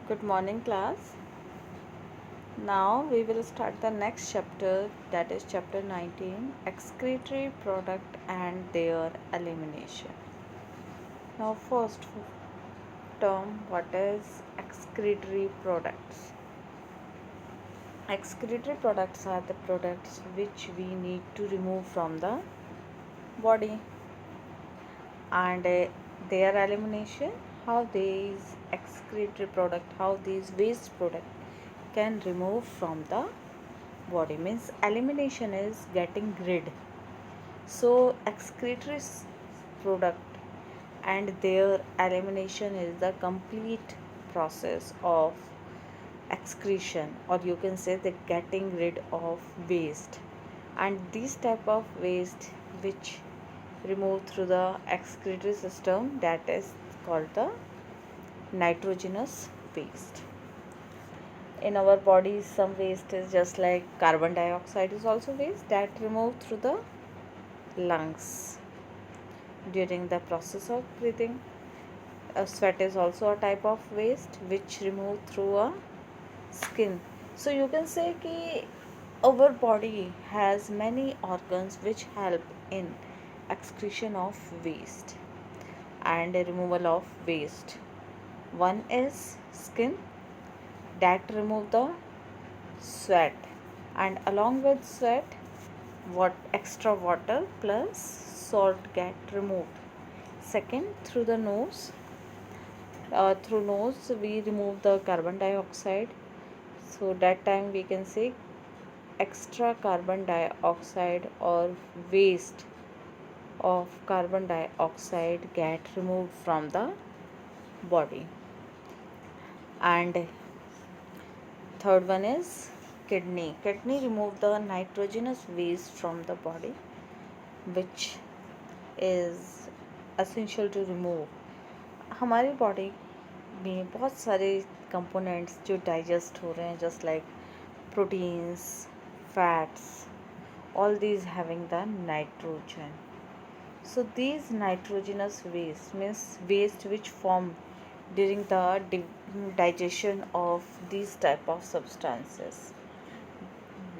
Good morning, class. Now we will start the next chapter, that is chapter 19, excretory product and their elimination. Now, first term, what is excretory products? Excretory products are the products which we need to remove from the body, and their elimination, how these excretory product, how these waste product can remove from the body. Means elimination is getting rid. So excretory product and their elimination is the complete process of excretion, or you can say the getting rid of waste. And this type of waste which removed through the excretory system, that is called the nitrogenous waste. In our body, some waste is just like carbon dioxide is also waste that removed through the lungs during the process of breathing. Sweat is also a type of waste which removed through a skin. So you can say कि our body has many organs which help in excretion of waste and removal of waste. One is skin that remove the sweat, and along with sweat, what extra water plus salt get removed. Second, through the nose. Through nose we remove the carbon dioxide. So that time we can say extra carbon dioxide or waste of carbon dioxide get removed from the body. And third one is kidney. Kidney remove the nitrogenous waste from the body, which is essential to remove. हमारी body में बहुत सारे components जो digest हो रहे हैं, just like proteins, fats, all these having the nitrogen. So these nitrogenous waste means waste which form during the digestion of these type of substances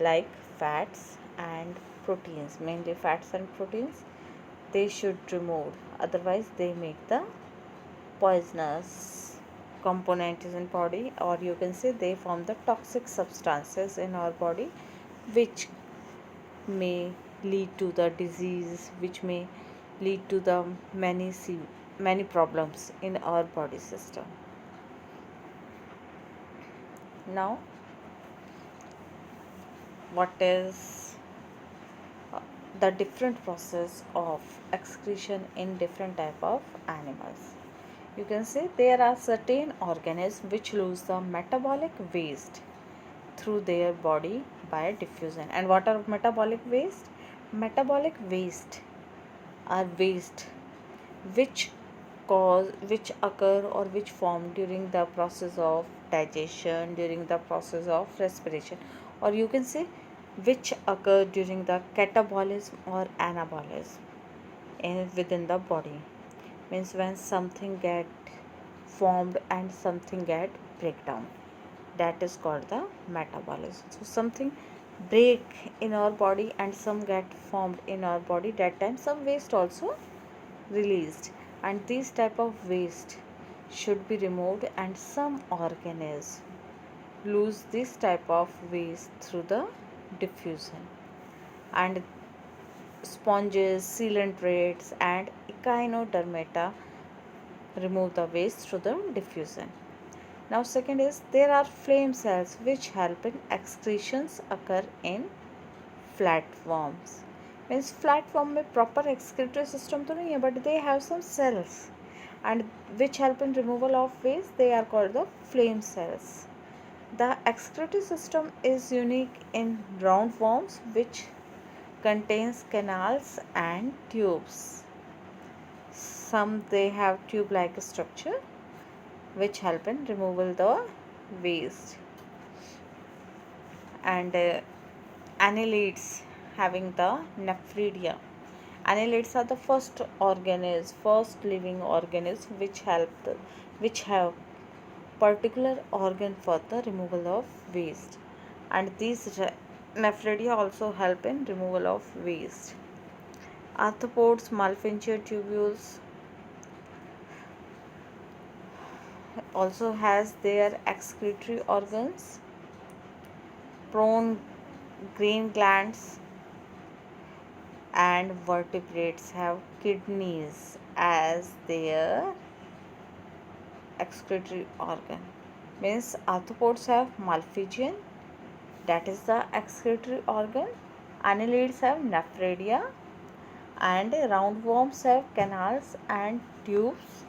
like fats and proteins, mainly fats and proteins, they should remove, otherwise they make the poisonous component in body, or you can say they form the toxic substances in our body which may lead to the disease, which may lead to the many problems in our body system. Now, what is the different process of excretion in different type of animals? You can say there are certain organisms which lose the metabolic waste through their body by diffusion. And what are metabolic waste? Metabolic waste are waste which occur or which form during the process of digestion, during the process of respiration, or you can say which occur during the catabolism or anabolism within the body. Means when something get formed and something get breakdown, that is called the metabolism. So something break in our body and some get formed in our body, that time some waste also released, and these type of waste should be removed. And some organisms lose this type of waste through the diffusion, and sponges, coelentrates and echinodermata remove the waste through the diffusion. Now second is there are flame cells which help in excretions occur in flatworms. Means flatworm में proper excretory system तो नहीं है, but they have some cells and which help in removal of waste. They are called the flame cells. The excretory system is unique in roundworms which contains canals and tubes. Some they have tube-like structure which help in removal the waste. And annelids having the nephridia. Annelids are the first living organism which have particular organ for the removal of waste, and these nephridia also help in removal of waste. Arthropods, malfincher tubules also has their excretory organs. Prone green glands and vertebrates have kidneys as their excretory organ. Means arthropods have malphigian, that is the excretory organ. Annelids have nephridia, and roundworms have canals and tubes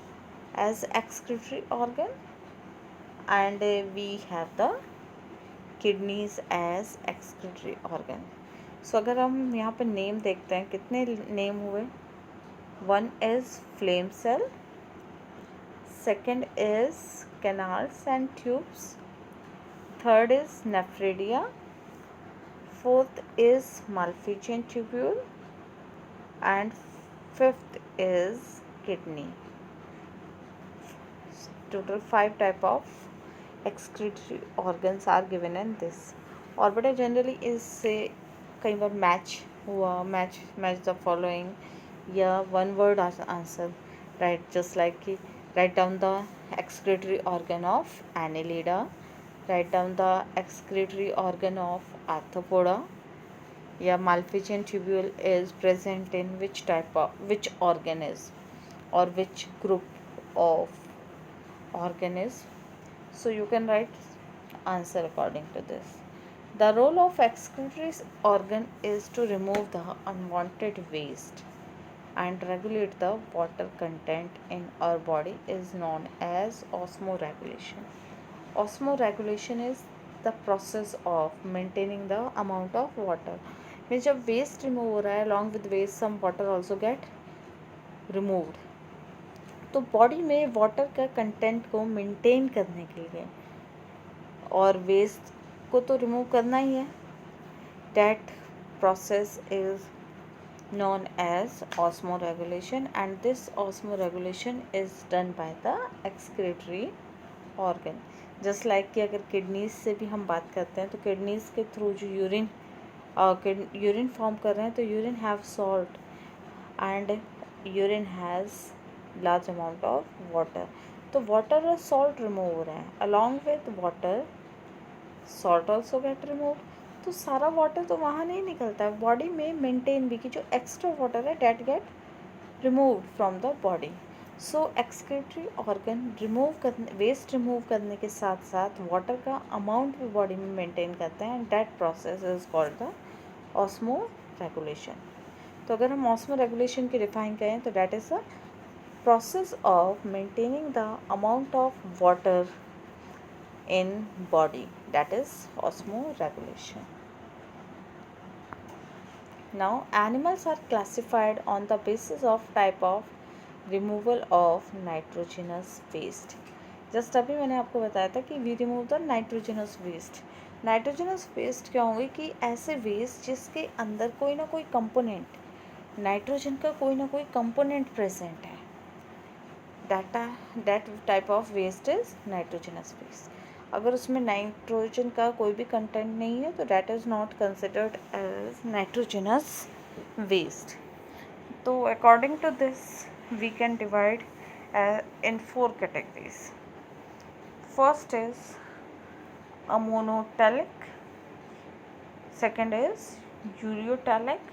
as excretory organ, and we have the kidneys as excretory organ. सो अगर हम यहाँ पे name देखते हैं, कितने name हुए? One is flame cell, second is canals and tubes, third is nephridia, fourth is Malpighian tubule, and fifth is kidney. Total 5 type of excretory organs are given in this. और बड़े generally इससे कई बार match हुआ, match the following या one word answer right, just like कि right down the excretory organ of Annelida, write down the excretory organ of Arthropoda, या malphigian tubule is present in which organ is, or which group of organ is. So you can write answer according to this. The role of excretory organ is to remove the unwanted waste and regulate the water content in our body is known as osmoregulation. Osmoregulation is the process of maintaining the amount of water. Means जब waste remove हो रहा है, along with waste some water also get removed, तो body में water का content को maintain करने के लिए और वेस्ट को तो रिमूव करना ही है, that process is known as osmoregulation, and this osmoregulation is done by the excretory organ. just like कि अगर किडनीज से भी हम बात करते हैं तो किडनीज के थ्रू जो यूरिन फॉर्म कर रहे हैं, तो urine have salt and urine has large amount of water, तो वाटर और सॉल्ट रिमूव हो रहे हैं, along with water salt also get remove, तो सारा वाटर तो वहाँ नहीं निकलता है, बॉडी में मेंटेन भी कि जो एक्स्ट्रा वाटर है that get removed from the body. So excretory organ waste remove करने के साथ साथ वाटर का अमाउंट भी बॉडी में मेंटेन करते हैं, and that process is called the osmo regulation. तो अगर हम ऑस्मो रेगुलेशन की डिफाइन करें तो that is the process of maintaining the amount of water in body, that is osmoregulation. Now animals are classified on the basis of type of removal of nitrogenous waste. Just अभी मैंने आपको बताया था कि we remove the nitrogenous waste. Nitrogenous waste क्या होंगे कि ऐसे वेस्ट जिसके अंदर कोई ना कोई कंपोनेंट, नाइट्रोजन का कोई ना कोई कंपोनेंट प्रेजेंट है, that type of waste is nitrogenous waste. अगर उसमें नाइट्रोजन का कोई भी कंटेंट नहीं है तो that is not considered as nitrogenous waste. तो according to this we can divide in 4 categories. First is ammonotelic, second is ureotelic,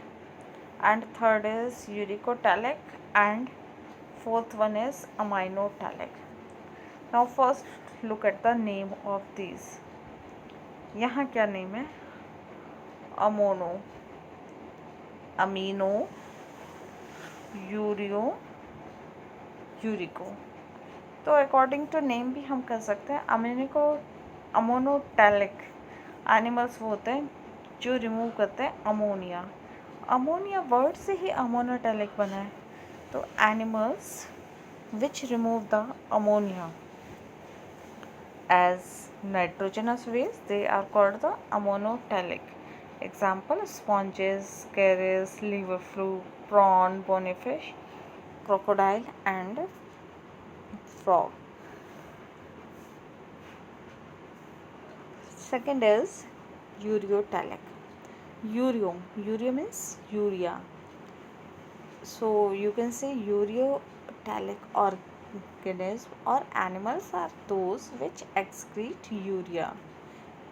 and third is uricotelic, and fourth one is aminotelic. Now first look at the name of these. यहाँ क्या name है? अमोनो, amino, यूरियो, यूरिको. तो according to name भी हम कर सकते हैं. Ammonotelic animals वो होते हैं जो रिमूव करते हैं अमोनिया. अमोनिया वर्ड से ही अमोनोटैलिक बना है. तो animals which remove the ammonia as nitrogenous waste, they are called the ammonotelic. Example: sponges, scaries, liver fluke, prawn, bonyfish, crocodile and frog. Second is ureotelic. Ureo means urea. So you can say ureotelic organisms or animals are those which excrete urea.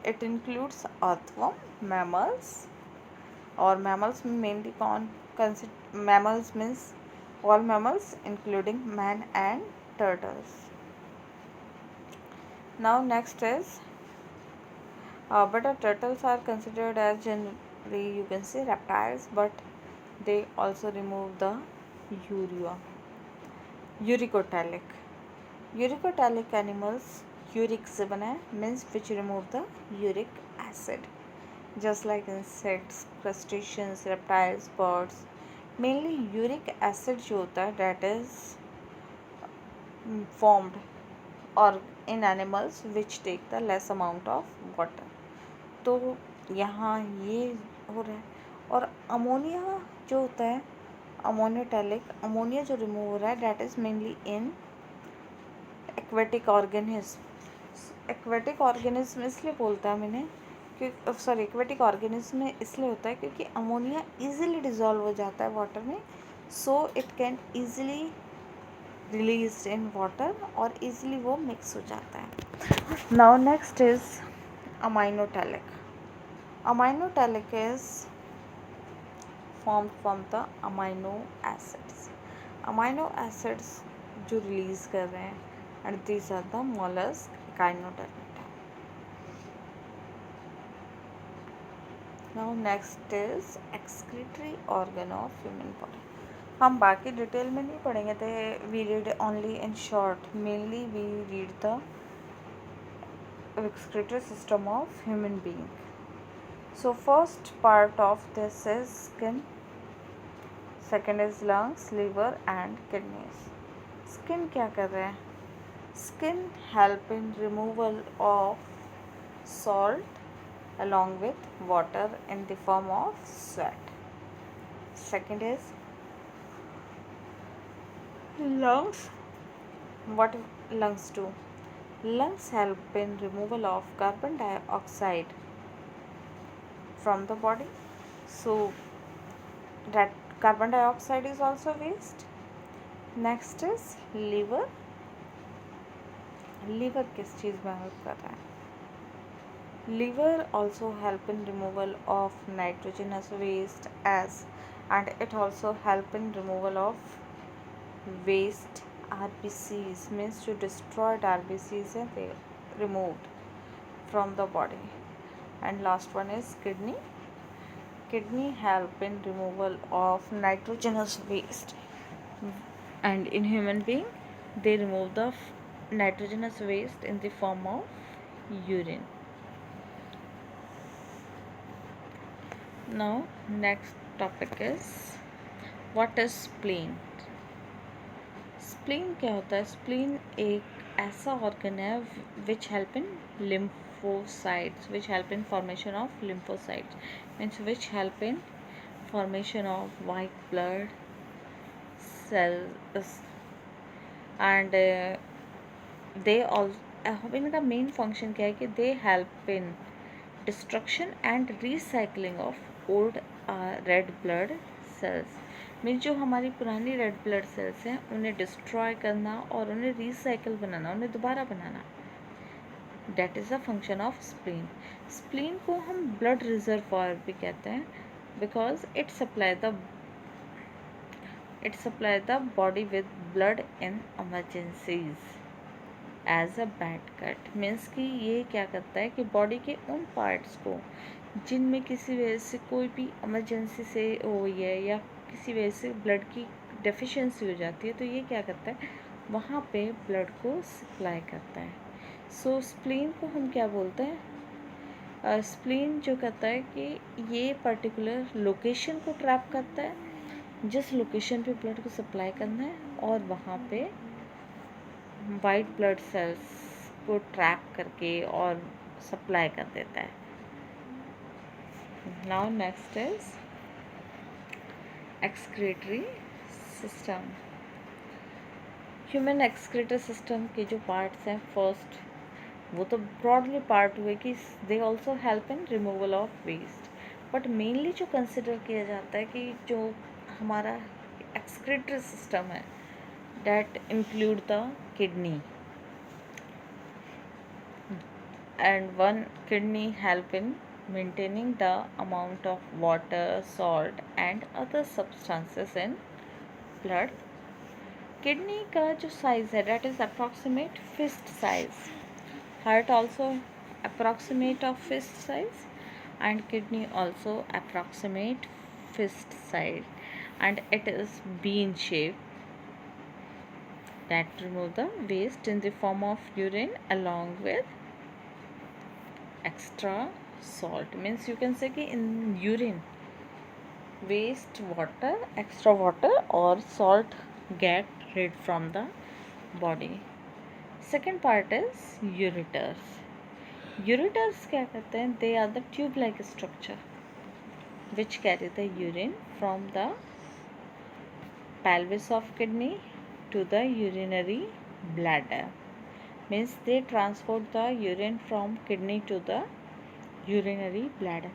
It includes earthworm, mammals, or mammals mainly mammals means all mammals including man and turtles. Now next is but turtles are considered as generally you can say reptiles, but they also remove the urea. Uricotelic. Uricotelic animals uric से बना है means which remove the uric acid, just like insects, crustaceans, reptiles, birds. Mainly uric acid जो होता है that is formed or in animals which take the less amount of water. तो यहाँ ये हो रहा है. और अमोनिया जो होता है अमोनियोटैलिक, अमोनिया जो रिमूव हो रहा है that is mainly in aquatic organism. Aquatic organism इसलिए बोलता है मैंने क्योंकि सॉरी एक्वेटिक ऑर्गेनिज्म में इसलिए होता है क्योंकि अमोनिया ईजिली डिज़ोल्व हो जाता है वाटर में, so it can easily release in water और ईजिली वो मिक्स हो जाता है. Now next is aminotelic. Aminotelic is formed from the amino acids. Amino acids जो रिलीज कर रहे हैं and these are the mollusk echinodermata. Now next is excretory organ of human body. हम बाकी डिटेल में नहीं पढ़ेंगे थे. We read only in short. Mainly we read the excretory system of human being. So first part of this is skin, second is lungs, liver and kidneys. Skin क्या कर रहा है? Skin help in removal of salt along with water in the form of sweat. Second is lungs. What lungs do? Lungs help in removal of carbon dioxide from the body, so that carbon dioxide is also waste. Next is liver. liver किस चीज़ में help कर रहा है? liver also help in removal of nitrogenous waste as and it also help in removal of waste RBCs means to destroyed RBCs and they removed from the body. And last one is kidney. Kidney help in removal of nitrogenous waste, and in human being they remove the nitrogenous waste in the form of urine. Now next topic is what is spleen. spleen क्या होता है? spleen एक ऐसा organ है which help in lymphocytes, which help in formation of lymphocytes, means which help in formation of white blood cells and they all इनका main function क्या है कि they help in destruction and recycling of old red blood cells. Means जो हमारी पुरानी red blood cells हैं उन्हें destroy करना और उन्हें रिसाइकल बनाना, उन्हें दोबारा बनाना, that is the function of spleen. Spleen को हम ब्लड रिजर्वॉयर भी कहते हैं because it supply the body with blood in emergencies as a bad cut. Means कि ये क्या करता है कि बॉडी के उन पार्ट्स को जिनमें किसी वजह से कोई भी इमरजेंसी से हुई है या किसी वजह से ब्लड की डेफिशिएंसी हो जाती है तो ये क्या करता है वहाँ पे ब्लड को सप्लाई करता है. सो स्प्लीन को हम क्या बोलते हैं? स्प्लीन जो करता है कि ये पर्टिकुलर लोकेशन को ट्रैप करता है जिस लोकेशन पे ब्लड को सप्लाई करना है और वहाँ पे वाइट ब्लड सेल्स को ट्रैप करके और सप्लाई कर देता है. Now next is excretory system. Human excretory system के जो पार्ट्स हैं, फर्स्ट वो तो ब्रॉडली पार्ट हुए कि they also help in removal of waste, but mainly जो कंसिडर किया जाता है कि जो हमारा एक्सक्रीटरी सिस्टम है, that include the kidney, and one kidney help in maintaining the amount of water, salt and other substances in blood. Kidney का जो size है that is approximate fist size. Heart also approximate of fist size, and kidney also approximate fist size, and it is bean shaped that remove the waste in the form of urine along with extra salt. Means you can say कि in urine waste water, extra water or salt get rid from the body. Second part is ureters. Ureters क्या करते हैं? They are the tube like structure which carry the urine from the pelvis of kidney to the urinary bladder. Means they transport the urine from kidney to the urinary bladder.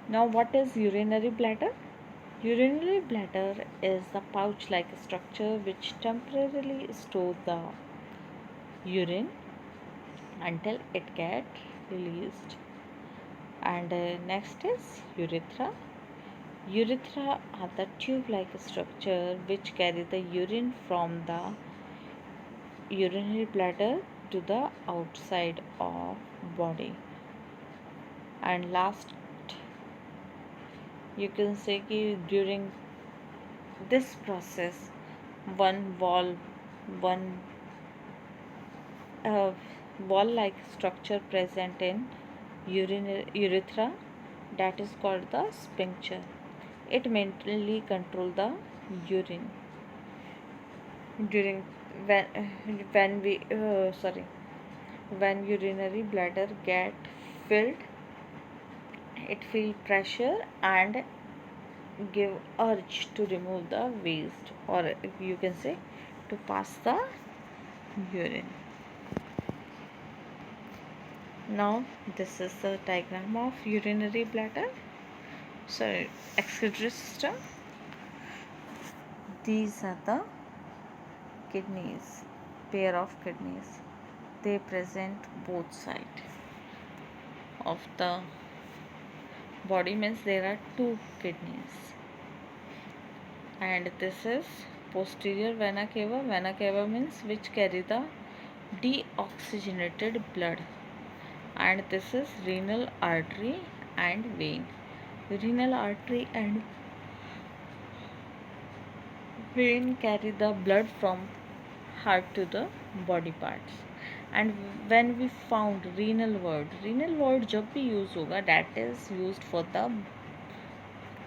Now what is urinary bladder? Urinary bladder is the pouch like structure which temporarily stores the urine until it gets released. And next is urethra. Urethra are the tube like structure which carry the urine from the urinary bladder to the outside of body. And last, you can say कि during this process one wall like structure present in urethra that is called the sphincter. It mainly control the urine during when we when urinary bladder get filled, it feel pressure and give urge to remove the waste, or you can say to pass the urine. Now this is the diagram of urinary bladder, sorry, excretory system. These are the kidneys, pair of kidneys. They present both sides of the body, means there are two kidneys. And this is posterior vena cava. Vena cava means which carry the deoxygenated blood. And this is renal artery and vein. Renal artery and vein carry the blood from heart to the body parts. And when we found renal word जब भी use होगा, that is used for the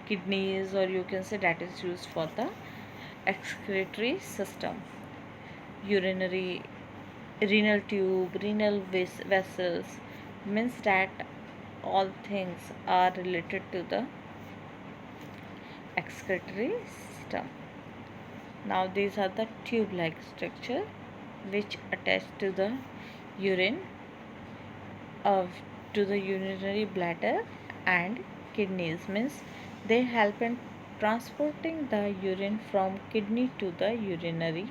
kidneys, or you can say that is used for the excretory system. Urinary, renal tube, renal vessels, means that all things are related to the excretory system. Now these are the tube like structure which attach to the urine to the urinary bladder and kidneys, means they help in transporting the urine from kidney to the urinary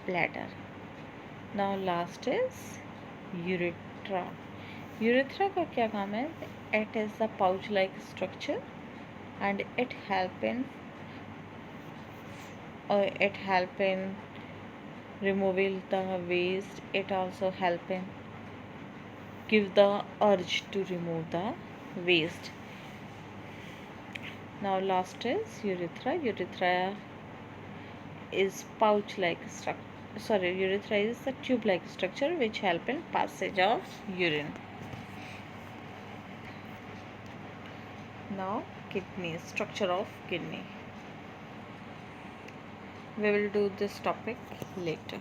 bladder. Now last is urethra. Urethra का क्या काम है? It is a pouch like structure and it help in removing the waste. It also help in give the urge to remove the waste. Now last is urethra. Urethra is pouch like structure. Urethra is the tube like structure which help in passage of urine. Now kidney, structure of kidney. We will do this topic later.